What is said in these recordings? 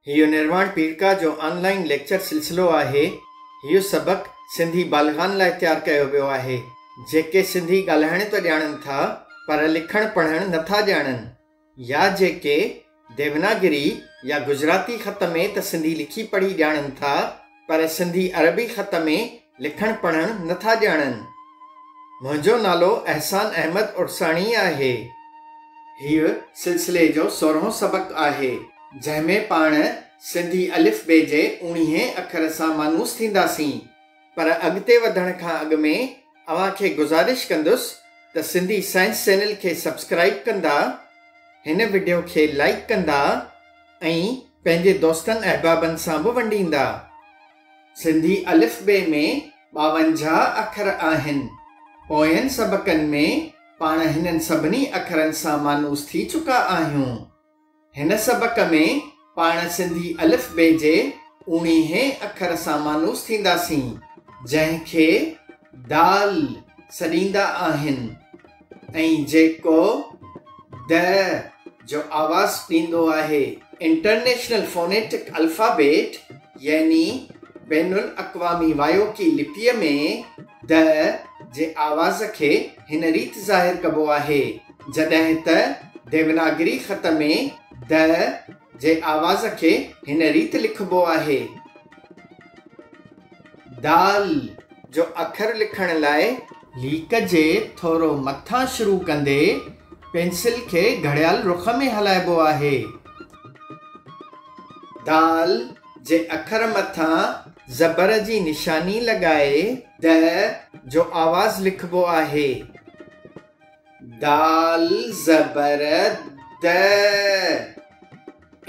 हियो निर्वाण पीड़का जो ऑनलाइन लेक्चर सिलसिलो आहे। हियो सबक सिंधी बालिग़ान लाइ तैयार कयो वियो आहे जेके सिंधी ॻाल्हाइण त ॼाणनि था पर लिखण पढ़ण नथा ॼाणनि, या जेके देवनागरी या गुजराती ख़त में त सिंधी लिखी पढ़ी ॼाणनि था पर सिंधी अरबी ख़त में लिखण पढ़ण नथा ॼाणनि। मुंहिंजो नालो अहसान अहमद उर्साणी आहे। हीउ सिलसिले जो 16हों सबक आहे जंहिंमें पाण सिंधी अलिफ बे जे 19 अखर सां मानूस थींदासीं। पर अॻिते वधण खां अॻु में अव्हांखे गुज़ारिश कंदुसि त सिंधी साइंस चैनल खे सब्सक्राइब कंदा, हिन वीडियो खे लाइक कंदा ऐं पंहिंजे दोस्तनि अहबाबनि सां बि वंडींदा। सिंधी अलिफ बे में 52 अखर आहिनि। पोयनि सबकनि में पाण हिननि सभिनी अखरनि सां मानूस थी चुका आहियूं। हिन सबक में पाण सिंधी अलिफ बे जे 19 अखर सां मानूस थींदासीं जंहिंखे दाल सॾींदा आहिनि ऐं जेको द जो आवाज़ ॾींदो आहे। इंटरनेशनल फोनेटिक अल्फ़ाबेट यानी बैनुल अक़वामी वायोकी लिपीअ में द जे आवाज़ खे हिन रीति ज़ाहिर कबो आहे, जॾहिं त देवनागरी ख़त में द जे आवाज़ खे हिन रीति लिखबो आहे। दाल जो अखर लिखण लाइ लीक जे थोरो मथां शुरू कंदे पेंसिल खे घड़ियाल रुख में हलाइबो आहे। दाल जे अखर मथां ज़बर जी निशानी लॻाए द जो आवाज़ लिखबो आहे। दाल ज़बर द।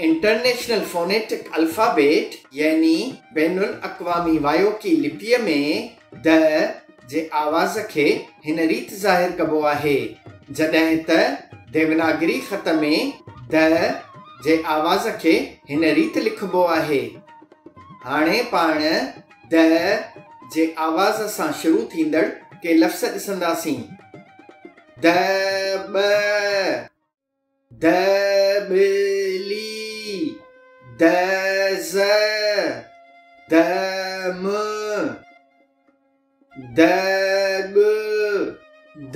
इंटरनेशनल फोनेटिक अल्फ़ाबेट यानी बैनुल अक़वामी वायोकी लिपीअ में द जे आवाज़ खे हिन रीति ज़ाहिर कबो आहे, जॾहिं त देवनागरी ख़त में द जे आवाज़ खे हिन रीति लिखबो आहे। हाणे पाण द जे आवाज़ सां शुरू थींदड़ के लफ़्ज़ ॾिसंदासीं। दॿ, दॿली, दज़, दम, दग,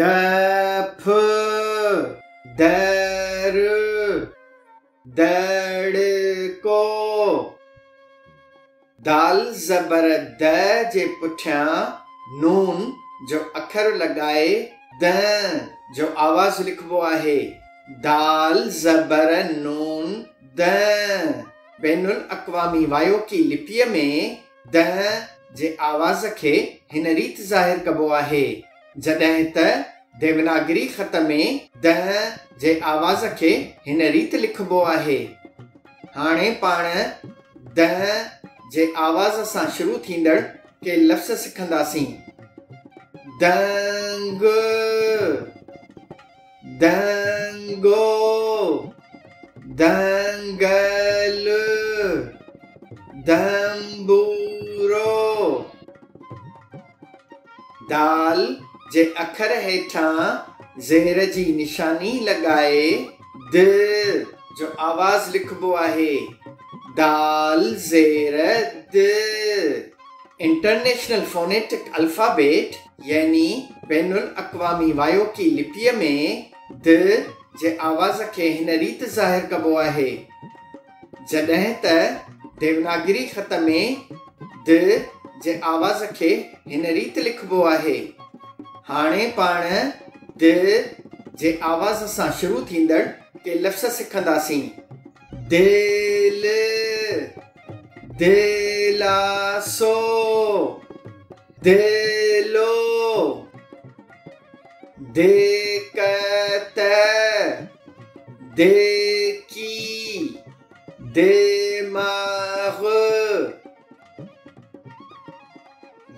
दफ, दर, दड़को। दाल ज़बर द जे पुठियां नून जो अखर लॻाए द जो आवाज़ लिखबो आहे। दाल ज़बर नून द। बैनुल अक़वामी वायोकी लिपीअ में द जे आवाज़ खे हिन रीति ज़ाहिर कबो आहे, जॾहिं त देवनागरी ख़त में द जे आवाज़ खे हिन रीति लिखबो आहे। हाणे पाण द जे आवाज़ सां शुरू थींदड़ के लफ़्ज़ सिखंदासीं। दंग, दंगो, दंगल, दंबूरो। दाल जे अखर हेठां ज़ेर जी निशानी लॻाए द जो आवाज़ लिखबो आहे। दाल ज़ेर द। इंटरनेशनल फोनेटिक अल्फ़ाबेट यानी बैनुल अक़वामी वायोकी लिपीअ में द जे आवाज़ खे हिन रीति ज़ाहिर कबो आहे, जॾहिं त देवनागरी ख़त में द जे आवाज़ खे हिन रीति लिखबो आहे। हाणे पाण द जे आवाज़ सां शुरू थींदड़ के लफ़्ज़ सिखंदासीं। दिल, दिलासो, दिलो, दिक्कत, देखी, दिमाग।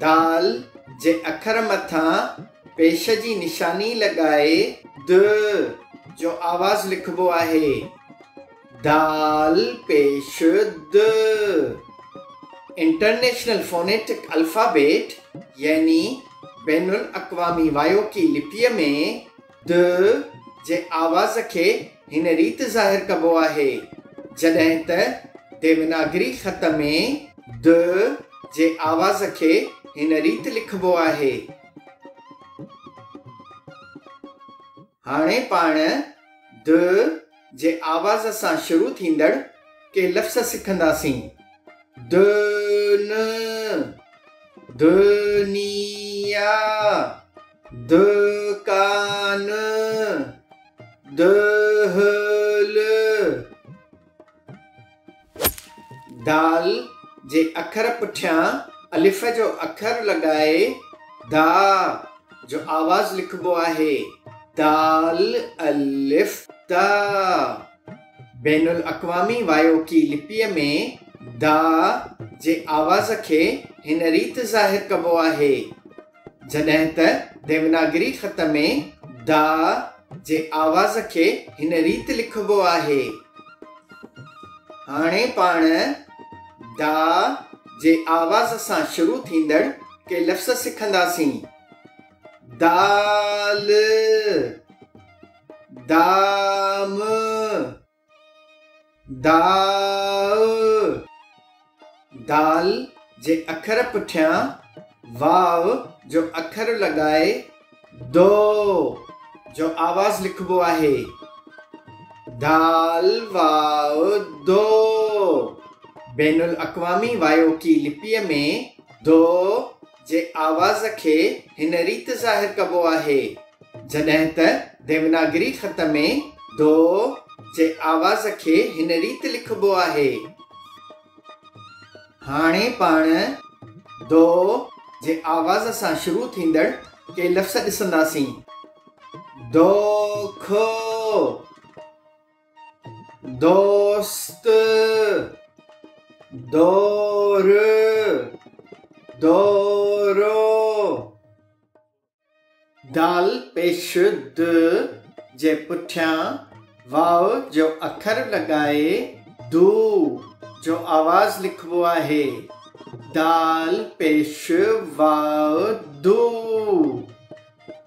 दाल जे अखर मथां पेश जी निशानी लॻाए द जो आवाज़ लिखबो आहे। दाल पेश द। इंटरनेशनल फोनेटिक अल्फ़ाबेट यानी बैनुल अक़वामी वायोकी लिपीअ में द जे आवाज़ खे हिन रीति ज़ाहिर कबो आहे, जॾहिं त देवनागरी ख़त में द जे आवाज़ खे हिन रीति लिखबो आहे। हाणे पाण द जे आवाज़ सां शुरू थींदड़ के लफ़्ज़ सिखंदासीं। दन, दुनिया, दुकान, दहल। दाल जे अखर पुठियां अलिफ जो अखर लगाए दा जो आवाज़ लिखबो आहे। दाल अलिफ दा। बैनुल अक़वामी वायोकी लिपीअ में दा जे आवाज़ खे हिन रीति ज़ाहिर कबो आहे, जॾहिं त देवनागरी ख़त में दा जे आवाज़ खे हिन रीति लिखबो आहे। हाणे पाण दा जे आवाज़ सां शुरू थींदड़ के लफ़्ज़ सिखंदासीं। दाल, दाम, दाव। दाल जे अखर पुठियां वाव जो अखर लगाए दो जो आवाज़ लिखबो आहे। दाल वाव दो। बैनुल अक़वामी वायोकी लिपीअ में दो जे आवाज़ खे हिन रीति ज़ाहिर कबो आहे, जॾहिं त देवनागरी ख़त में दो जे आवाज़ खे हिन रीति लिखबो आहे। हाणे पाण दो जे आवाज़ सां शुरू थींदड़ के लफ़्ज़ ॾिसंदासीं। दोखो, दोस्त, दौर, दौरो। दाल पेश द जे पुठियां वाव जो अखर लगाए दू जो आवाज़ लिखबो आहे। दाल पेश वाव दू।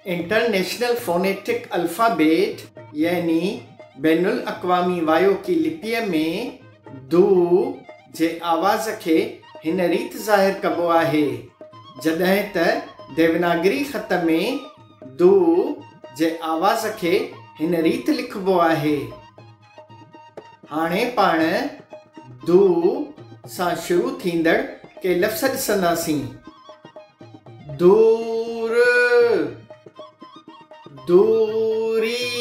इंटरनेशनल फोनेटिक अल्फ़ाबेट यानी बैनुल अक़वामी वायोकी लिपीअ में दू जे आवाज़ खे हिन रीति ज़ाहिर कबो आहे, जॾहिं त देवनागरी ख़त में दू जे आवाज़ खे हिन रीति लिखबो आहे। हाणे पाण दू सां शुरू थींदड़ के लफ़्ज़ ॾिसंदासीं। दूर, दूरी,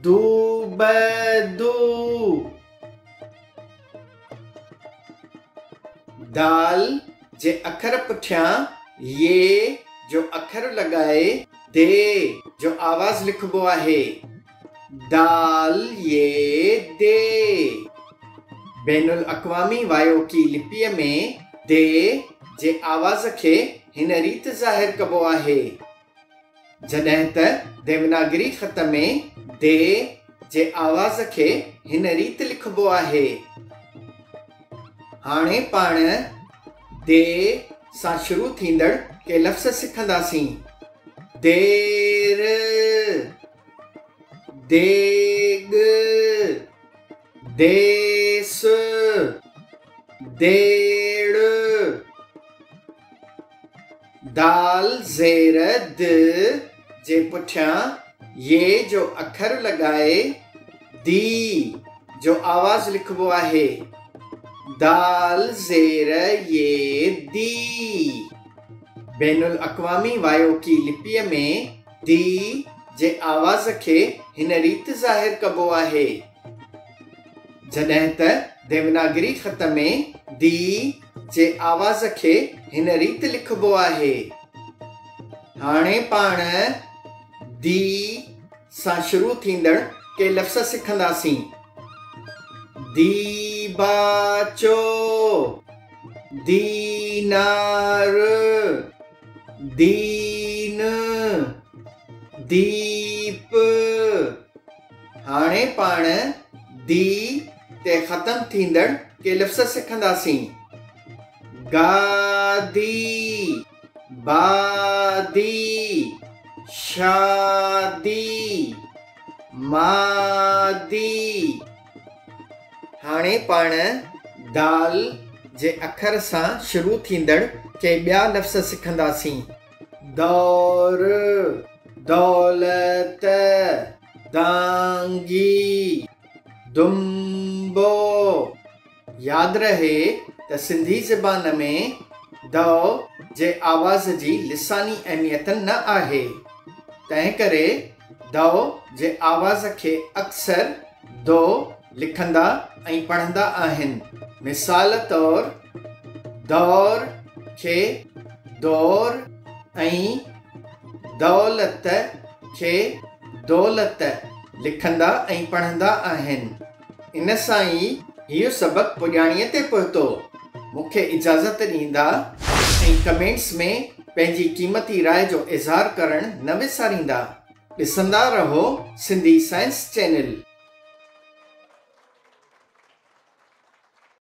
दूबदू। दाल जे अखर पुठियां ये जो अखर लगाए दे जो आवाज़ लिखबो आहे। दाल ये दे। बैनुल अक़वामी वायोकी लिपीअ में दे जे आवाज़ खे हिन रीति ज़ाहिर कबो आहे, जॾहिं त देवनागरी ख़त में दे जे आवाज़ खे हिन रीति लिखबो आहे। हाणे पाण दे सां शुरू थींदड़ के लफ़्ज़ सिखंदासीं। देर, देग, देस, देड़। दाल ज़ेर द जे पुठियां ये जो अखर लगाए दी जो आवाज़ लिखबो आहे। दाल ज़ेर ये दी। बैनुल अक़वामी वायोकी लिपीअ में दी जे आवाज़ खे हिन रीति ज़ाहिर कबो आहे, जॾहिं त देवनागरी ख़त में दी जे आवाज़ खे हिन रीति लिखबो आहे। हाणे पाण दी सां शुरू थींदड़ के लफ़्ज़ सिखंदासीं। दीबाचो, दीनार, दीन, दीप। हाणे पाण दी ते ख़त्म थींदड़ के लफ़्ज़ सिखंदासीं। गादी, बादी, शादी, मादी। हाणे पाण दाल जे अखर सां शुरू थींदड़ के ॿिया लफ़्ज़ सिखंदासीं। दौर, दौलत, दांगी, दुम्बो। यादि रहे त सिंधी ज़बान में दौ जे आवाज़ जी लिसानी अहमियत न आहे, तंहिं करे दौ जे आवाज़ खे अक्सर दो लिखंदा ऐं पढ़ंदा आहिनि। मिसाल तौर दौर खे दौर ऐं दौलत खे दौलत लिखंदा ऐं पढ़ंदा आहिनि। इन सां ई इहो सबक़ु पुॼाणीअ ते पहुतो। मूंखे इजाज़त ॾींदा ऐं कमेंट्स में पंहिंजी क़ीमती राय जो इज़हार करणु न विसारींदा। ॾिसंदा रहो सिंधी साइंस चैनल।